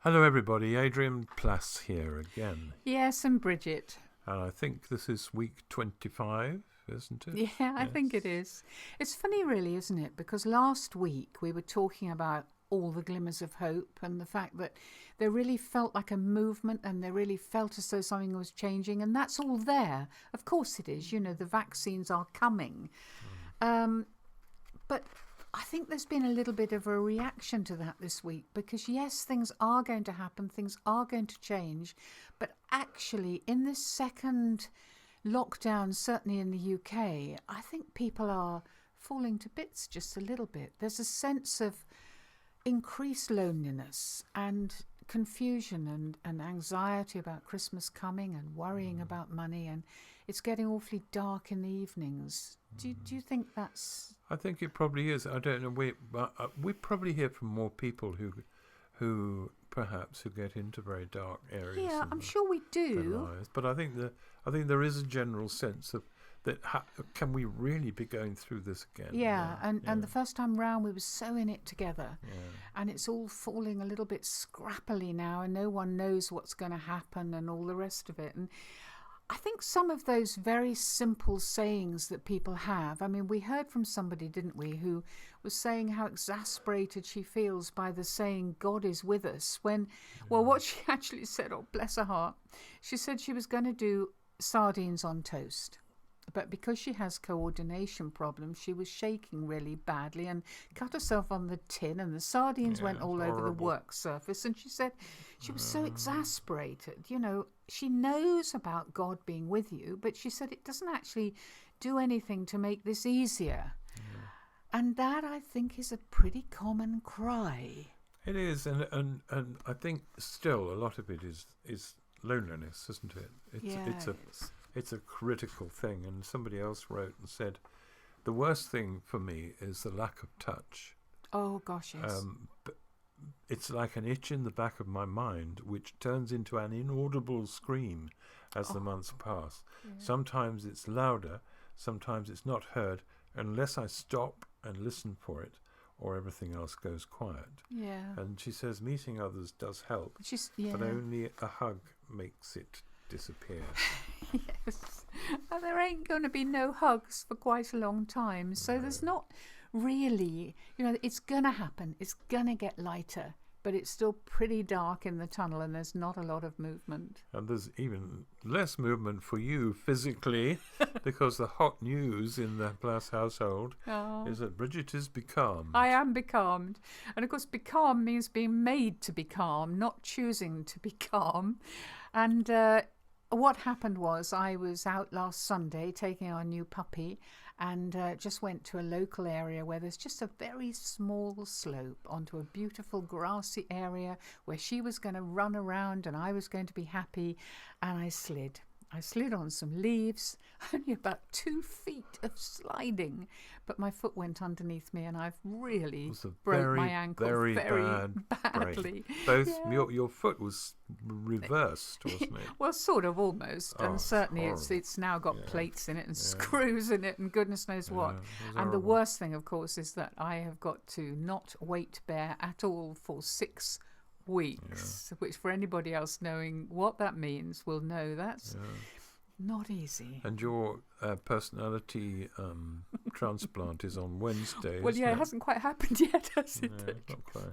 Hello everybody, Adrian Plass here again. Yes, and Bridget. And I think this is week 25, isn't it? Yeah, I think it is. It's funny really, isn't it? Because last week we were talking about all the glimmers of hope and the fact that there really felt like a movement and they really felt as though something was changing, and that's all there. Of course it is. You know, the vaccines are coming. But I think there's been a little bit of a reaction to that this week because, yes, things are going to happen, things are going to change. But actually, in this second lockdown, certainly in the UK, I think people are falling to bits just a little bit. There's a sense of increased loneliness and confusion and anxiety about Christmas coming and worrying about money, and it's getting awfully dark in the evenings. Do you think that's... I think it probably is. I don't know. We probably hear from more people who perhaps who get into very dark areas. Yeah, I'm sure we do. Lives. But I think there is a general sense of that. Can we really be going through this again? Yeah, and the first time round we were so in it together, and it's all falling a little bit scrappily now, and no one knows what's going to happen and all the rest of it. And I think some of those very simple sayings that people have, I mean, we heard from somebody, didn't we, who was saying how exasperated she feels by the saying, God is with us, when, well, what she actually said, oh, bless her heart, she said she was going to do sardines on toast. But because she has coordination problems, she was shaking really badly and cut herself on the tin, and the sardines went all over the work surface. And she said she was so exasperated. You know, she knows about God being with you, but she said it doesn't actually do anything to make this easier. And that, I think, is a pretty common cry. It is, and I think still a lot of it is loneliness, isn't it? It's a critical thing, and somebody else wrote and said, the worst thing for me is the lack of touch. Oh, gosh, yes. But it's like an itch in the back of my mind, which turns into an inaudible scream as the months pass. Yeah. Sometimes it's louder, sometimes it's not heard, unless I stop and listen for it, or everything else goes quiet. Yeah. And she says meeting others does help, but only a hug makes it disappear. Yes. And there ain't going to be no hugs for quite a long time. So there's not really, it's going to happen. It's going to get lighter, but it's still pretty dark in the tunnel and there's not a lot of movement. And there's even less movement for you physically because the hot news in the Plass household is that Bridget is becalmed. I am becalmed. And of course, becalmed means being made to be calm, not choosing to be calm. And what happened was I was out last Sunday taking our new puppy and just went to a local area where there's just a very small slope onto a beautiful grassy area where she was going to run around and I was going to be happy, and I slid. I slid on some leaves, only about 2 feet of sliding, but my foot went underneath me and I've really broke my ankle very badly. Your foot was reversed, wasn't it? Well, sort of, almost. And certainly it's now got plates in it and screws in it and goodness knows what. And the worst thing, of course, is that I have got to not weight bear at all for 6 weeks, which for anybody else knowing what that means will know that's not easy. And your personality transplant is on Wednesday. Well, it hasn't quite happened yet, has it? No, not quite.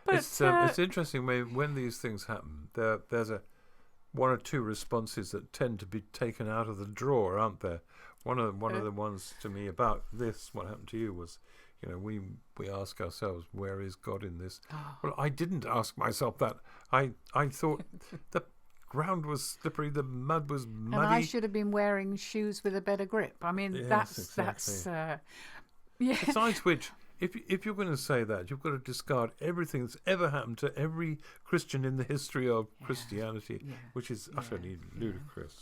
But it's interesting when these things happen. There's one or two responses that tend to be taken out of the drawer, aren't there? One of the ones to me about this, what happened to you, was, we ask ourselves, where is God in this? Well, I didn't ask myself that. I thought the ground was slippery, the mud was muddy. And I should have been wearing shoes with a better grip. I mean, that's Besides which, if you're going to say that, you've got to discard everything that's ever happened to every Christian in the history of Christianity, which is utterly ludicrous.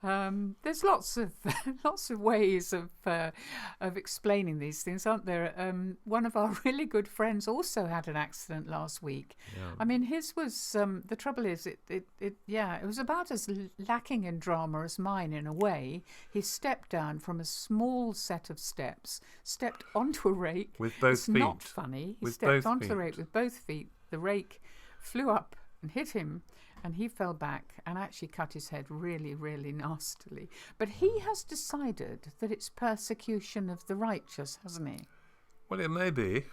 There's lots of ways of explaining these things, aren't there? One of our really good friends also had an accident last week. I mean, his was the trouble is it was about as lacking in drama as mine in a way. He stepped down from a small set of steps, stepped onto a rake with both feet. Not funny. He stepped onto the rake with both feet. The rake flew up and hit him, and he fell back and actually cut his head really, really nastily. But he has decided that it's persecution of the righteous, hasn't he? Well, it may be.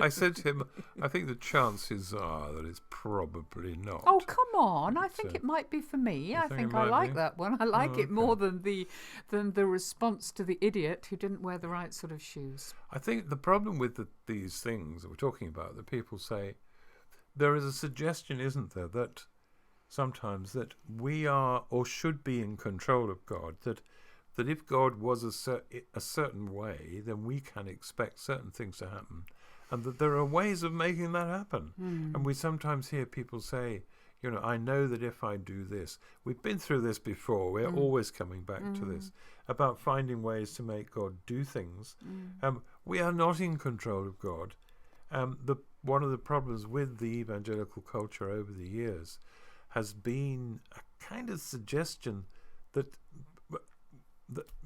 I said to him, I think the chances are that it's probably not. Oh, come on. I think it might be for me. I think I like that one. I like it more than the response to the idiot who didn't wear the right sort of shoes. I think the problem with these things that we're talking about, that people say, there is a suggestion, isn't there, that sometimes that we are or should be in control of God, that if God was a certain way, then we can expect certain things to happen, and that there are ways of making that happen. And we sometimes hear people say, I know that if I do this, we've been through this before, we're always coming back to this, about finding ways to make God do things. We are not in control of God. One of the problems with the evangelical culture over the years has been a kind of suggestion that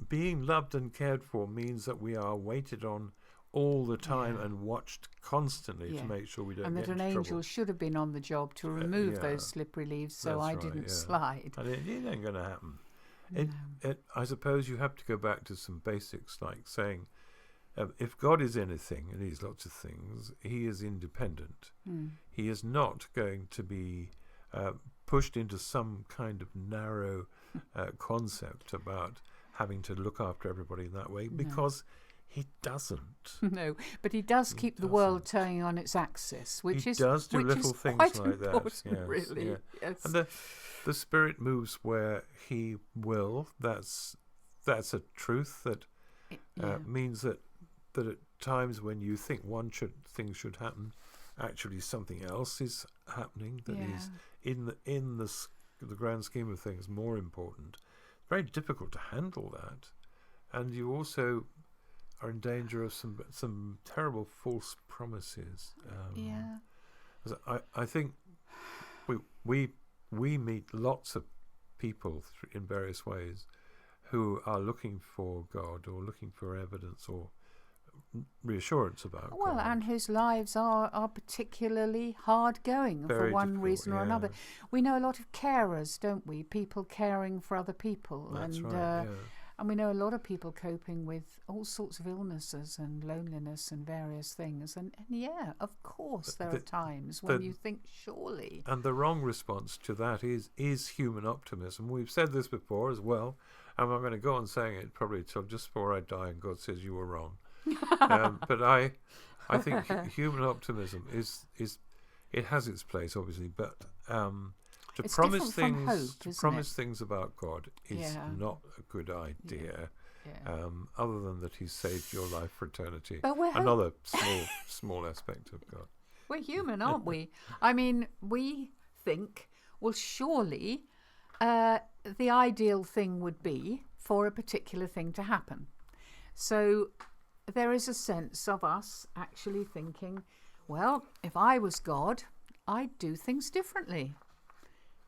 being loved and cared for means that we are waited on all the time and watched constantly to make sure we don't get into trouble. And that an angel should have been on the job to remove those slippery leaves so I didn't slide. And it ain't going to happen. I suppose you have to go back to some basics, like saying, if God is anything, and he's lots of things, he is independent. He is not going to be pushed into some kind of narrow concept about having to look after everybody in that way, because he doesn't. No, but he does keep the world turning on its axis, which he does do little things like that. Yes, really. Yes. And the Spirit moves where he will. That's a truth that means that at times when you think thing should happen, actually something else is happening that is in the grand scheme of things more important. Very difficult to handle that, and you also are in danger of some terrible false promises. I think we meet lots of people in various ways who are looking for God or looking for evidence or reassurance about God. And whose lives are particularly hard going for one reason or another. We know a lot of carers, don't we? People caring for other people. That's right. And we know a lot of people coping with all sorts of illnesses and loneliness and various things. And of course there are times when you think, surely. And the wrong response to that is human optimism. We've said this before as well, and I'm going to go on saying it probably till just before I die and God says you were wrong. But I think human optimism is it has its place, obviously, but to promise things about God is not a good idea. Other than that He's saved your life for eternity. Another small aspect of God. We're human, aren't we? I mean, we think, well, surely the ideal thing would be for a particular thing to happen. So there is a sense of us actually thinking, well, if I was God, I'd do things differently.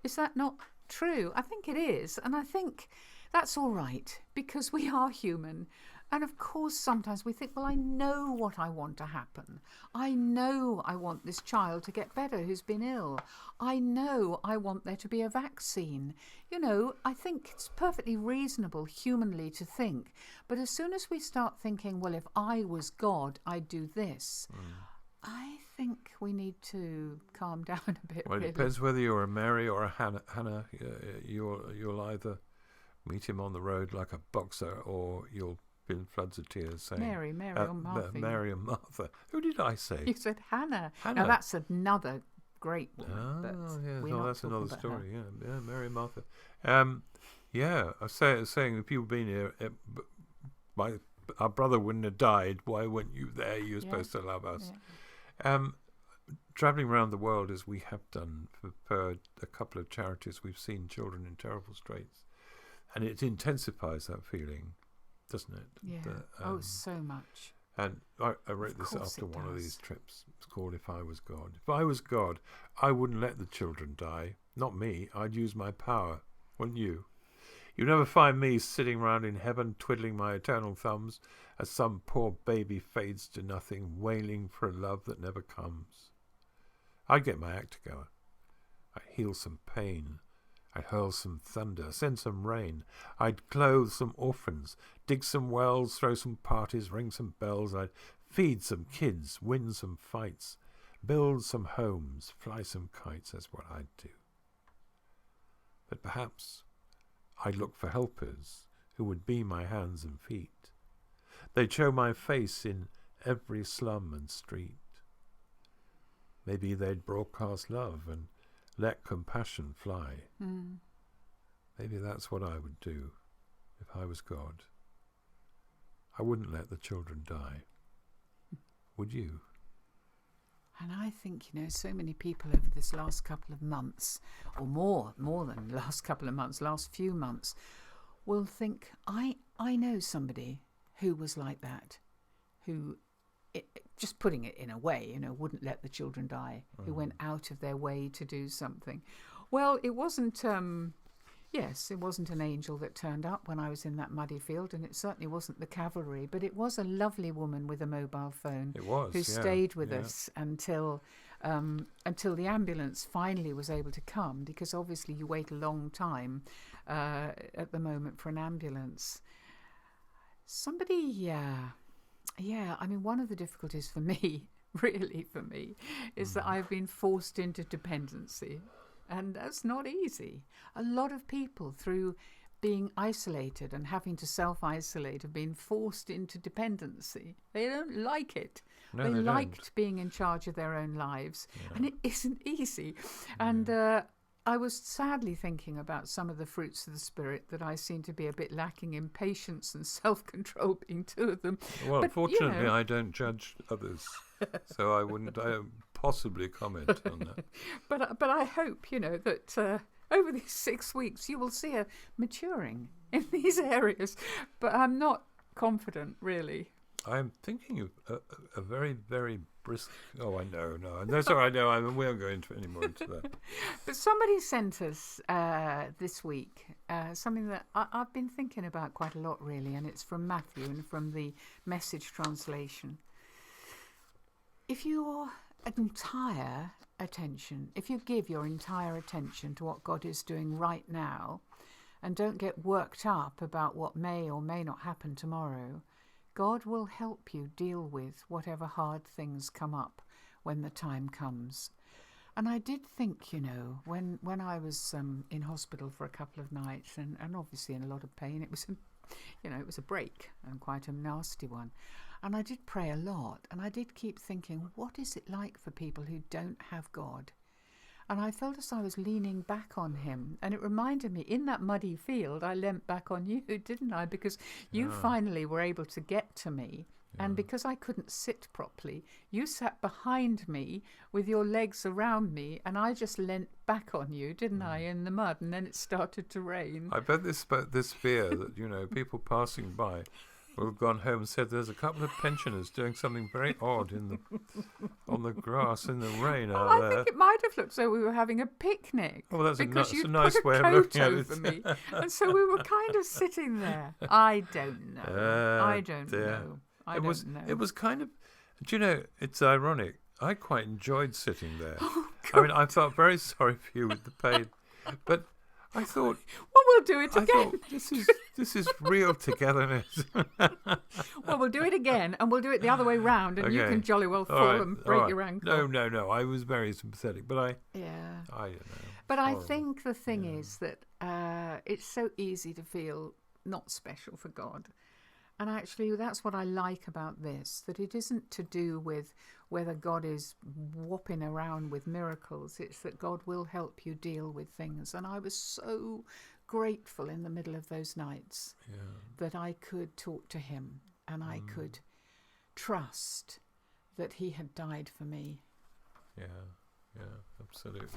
Is that not true? I think it is. And I think that's all right, because we are human. And of course, sometimes we think, well, I know what I want to happen. I know I want this child to get better who's been ill. I know I want there to be a vaccine. I think it's perfectly reasonable humanly to think. But as soon as we start thinking, well, if I was God, I'd do this, I think we need to calm down a bit. Well, it depends whether you're a Mary or a Hannah. You'll either meet him on the road like a boxer, or you'll be in floods of tears saying Mary or Martha. Mary and Martha. Who did I say? You said Hannah. Now that's another great woman. That's another story. Yeah, Mary and Martha. I saying if you'd been here, our brother wouldn't have died. Why weren't you there? You were supposed to love us. Travelling around the world as we have done for a couple of charities, we've seen children in terrible straits, and it intensifies that feeling, doesn't it? Yeah. So much. And I wrote this after one of these trips. It's called If I Was God. If I was God, I wouldn't let the children die. Not me. I'd use my power. Wouldn't you? You'd never find me sitting round in heaven twiddling my eternal thumbs as some poor baby fades to nothing, wailing for a love that never comes. I'd get my act together. I'd heal some pain. I'd hurl some thunder, send some rain. I'd clothe some orphans, dig some wells, throw some parties, ring some bells. I'd feed some kids, win some fights, build some homes, fly some kites. That's what I'd do. But perhaps I'd look for helpers who would be my hands and feet. They'd show my face in every slum and street. Maybe they'd broadcast love and let compassion fly. Maybe that's what I would do if I was God. I wouldn't let the children die. Would you? And I think, so many people over this last couple of months, or more than last couple of months, last few months, will think, I know somebody who was like that, who, just putting it in a way, wouldn't let the children die, who went out of their way to do something. Well, it wasn't, it wasn't an angel that turned up when I was in that muddy field, and it certainly wasn't the cavalry, but it was a lovely woman with a mobile phone. It was, who stayed with us until the ambulance finally was able to come, because obviously you wait a long time at the moment for an ambulance. Somebody, one of the difficulties for me, really for me, is that I've been forced into dependency. And that's not easy. A lot of people, through being isolated and having to self-isolate, have been forced into dependency. They don't like it. No, they liked don't. being in charge of their own lives. And it isn't easy. And I was sadly thinking about some of the fruits of the Spirit that I seem to be a bit lacking in, patience and self-control being two of them. Well, but, fortunately, I don't judge others, so I don't possibly comment on that. But I hope, that over these 6 weeks you will see a maturing in these areas. But I'm not confident, really. I'm thinking of a very, very brisk... Oh, I know. No, that's all right. No, we won't go into any more into that. But somebody sent us this week something that I've been thinking about quite a lot, really, and it's from Matthew and from the Message translation. If your entire attention, if you give your entire attention to what God is doing right now and don't get worked up about what may or may not happen tomorrow, God will help you deal with whatever hard things come up when the time comes. And I did think, when I was in hospital for a couple of nights and obviously in a lot of pain, it was a break and quite a nasty one. And I did pray a lot, and I did keep thinking, what is it like for people who don't have God? And I felt as I was leaning back on him. And it reminded me, in that muddy field, I leant back on you, didn't I? Because you finally were able to get to me. Yeah. And because I couldn't sit properly, you sat behind me with your legs around me, and I just leant back on you, didn't I, in the mud, and then it started to rain. I bet this fear that, people passing by will have gone home and said there's a couple of pensioners doing something very odd on the grass in the rain out there. I think it might have looked so we were having a picnic. Oh, that's because a nice way of looking at it. Me, and so we were kind of sitting there. I don't know. I don't know. It was kind of, it's ironic. I quite enjoyed sitting there. Oh, I felt very sorry for you with the pain, but I thought, well, we'll do it again. I thought, this is real togetherness. Well, we'll do it again, and we'll do it the other way round, and you can jolly well fall and break your ankle. No. I was very sympathetic, but I don't know. But I think the thing is that it's so easy to feel not special for God. And actually, that's what I like about this, that it isn't to do with whether God is whopping around with miracles. It's that God will help you deal with things. And I was so grateful in the middle of those nights that I could talk to him and I could trust that he had died for me. Yeah, absolutely.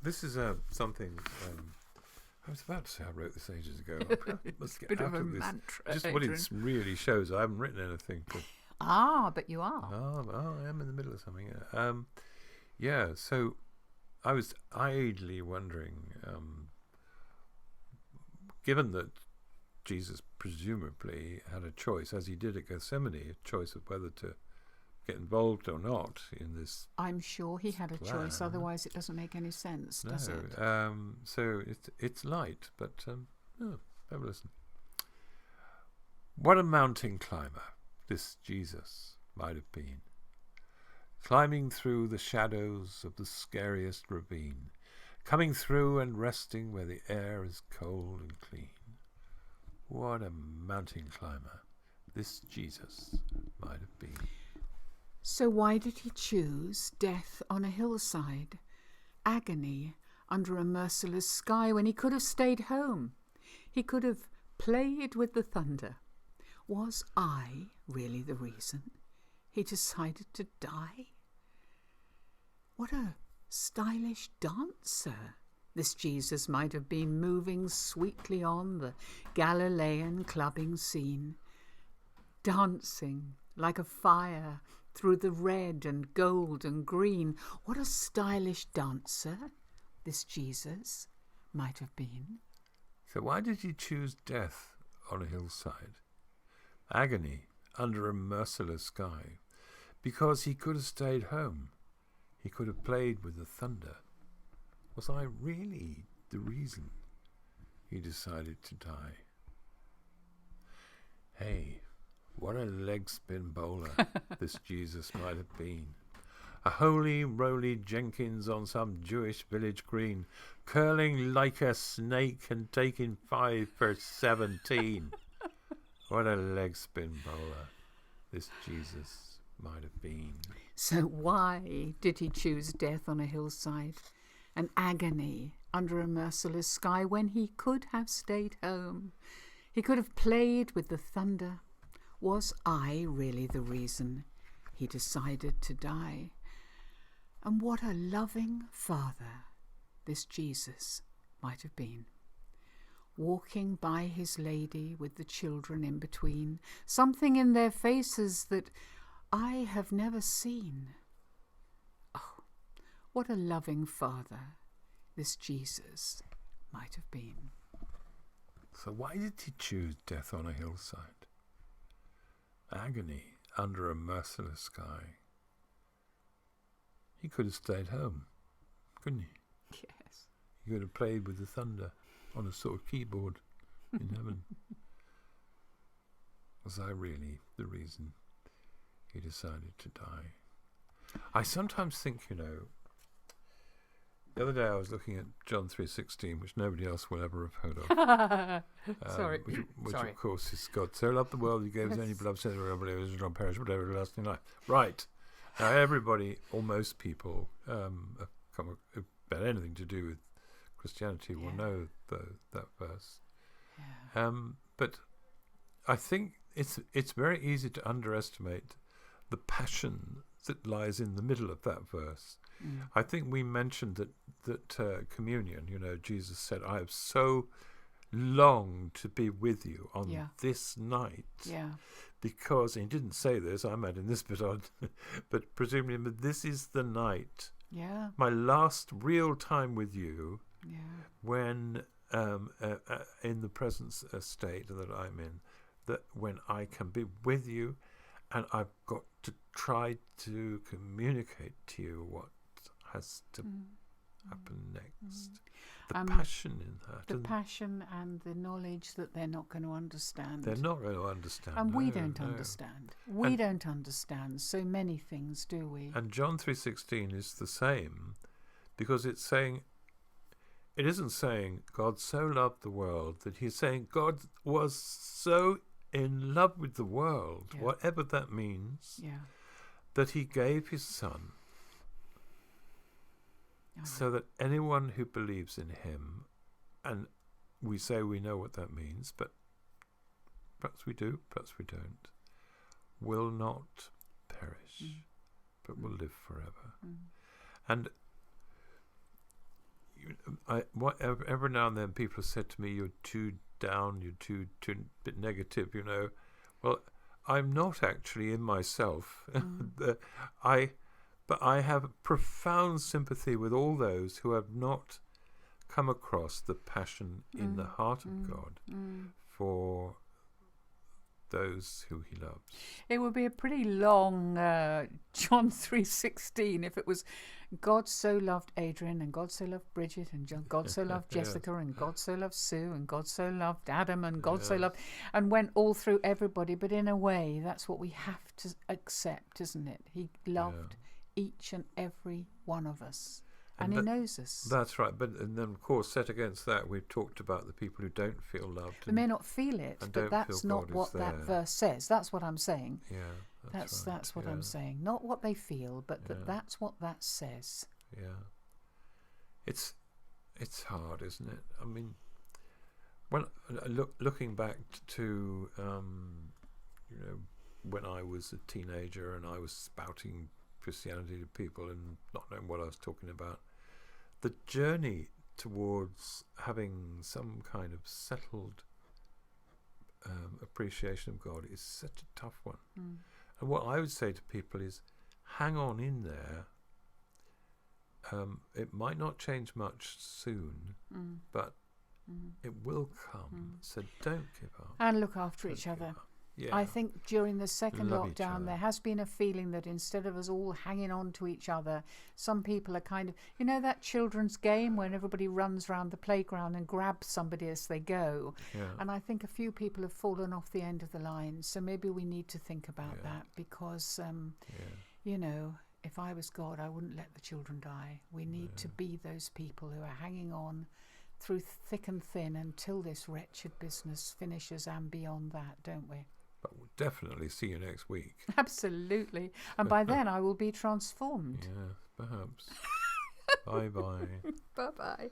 This is something... I was about to say I wrote this ages ago. Let's get out of this. Mantra, just what it really shows. I haven't written anything. But you are. Oh, I am in the middle of something. So I was idly wondering, given that Jesus presumably had a choice, as he did at Gethsemane, a choice of whether to get involved or not in this. I'm sure he had a choice, otherwise it doesn't make any sense, does it? So it's light, but have a listen. What a mountain climber this Jesus might have been, climbing through the shadows of the scariest ravine, coming through and resting where the air is cold and clean. What a mountain climber this Jesus might have been. So why did he choose death on a hillside, agony under a merciless sky, when he could have stayed home? He could have played with the thunder. Was I really the reason he decided to die? What a stylish dancer this Jesus might have been, moving sweetly on the Galilean clubbing scene, dancing like a fire through the red and gold and green. What a stylish dancer this Jesus might have been. So why did he choose death on a hillside, agony under a merciless sky? Because he could have stayed home. He could have played with the thunder. Was I really the reason he decided to die? Hey, what a leg spin bowler this Jesus might have been. A holy roly Jenkins on some Jewish village green, curling like a snake and taking 5 for 17. What a leg spin bowler this Jesus might have been. So why did he choose death on a hillside, an agony under a merciless sky, when he could have stayed home? He could have played with the thunder. Was I really the reason he decided to die? And what a loving father this Jesus might have been, walking by his lady with the children in between, something in their faces that I have never seen. Oh, what a loving father this Jesus might have been. So why did he choose death on a hillside, agony under a merciless sky? He could have stayed home, couldn't he? Yes. He could have played with the thunder on a sort of keyboard in heaven. Was I really the reason he decided to die? I sometimes think, the other day I was looking at John 3:16, which nobody else will ever have heard of. Sorry. Which of course is God so loved the world he gave his only beloved Son, whoever believes in him perish but have everlasting life. Right. Now everybody, or most people, who've had anything to do with Christianity will know that verse. Yeah. But I think it's very easy to underestimate the passion that lies in the middle of that verse. I think we mentioned that communion, Jesus said, I have so longed to be with you on this night. Yeah. Because he didn't say this, I'm adding this bit on, but presumably this is the night. Yeah. My last real time with you. Yeah. When in the present state that I'm in, that when I can be with you, and I've got to try to communicate to you what has to happen next. The passion in that. The passion and the knowledge that they're not going to understand. They're not going to understand. And we don't understand. We don't understand so many things, do we? And John 3:16 is the same, because it's saying, it isn't saying God so loved the world, that he's saying God was so in love with the world, whatever that means, that he gave his Son so that anyone who believes in him, and we say we know what that means, but perhaps we do, perhaps we don't, will not perish, but will live forever. And every now and then people have said to me, you're too down, you're too bit negative, Well, I'm not actually in myself. But I have profound sympathy with all those who have not come across the passion in the heart of God for those who he loves. It would be a pretty long John 3:16 if it was God so loved Adrian, and God so loved Bridget, and God so loved Jessica, and God so loved Sue, and God so loved Adam, and God so loved, and went all through everybody. But in a way, that's what we have to accept, isn't it? He loved each and every one of us. And he knows us. That's right. And then, of course, set against that, we've talked about the people who don't feel loved. They may not feel it, but that's not what that verse says. That's what I'm saying. Yeah, that's what I'm saying. Not what they feel, but that's what that says. Yeah. It's hard, isn't it? I mean, when looking back to when I was a teenager and I was spouting Christianity to people and not knowing what I was talking about, the journey towards having some kind of settled appreciation of God is such a tough one. And what I would say to people is, hang on in there. It might not change much soon, but it will come. So don't give up. And look after each other. Yeah. I think during the second lockdown, there has been a feeling that instead of us all hanging on to each other, some people are kind of, that children's game when everybody runs around the playground and grabs somebody as they go. Yeah. And I think a few people have fallen off the end of the line. So maybe we need to think about that because, if I was God, I wouldn't let the children die. We need to be those people who are hanging on through thick and thin until this wretched business finishes and beyond that, don't we? But we'll definitely see you next week. Absolutely. And by then I will be transformed. Yeah, perhaps. Bye-bye. Bye-bye.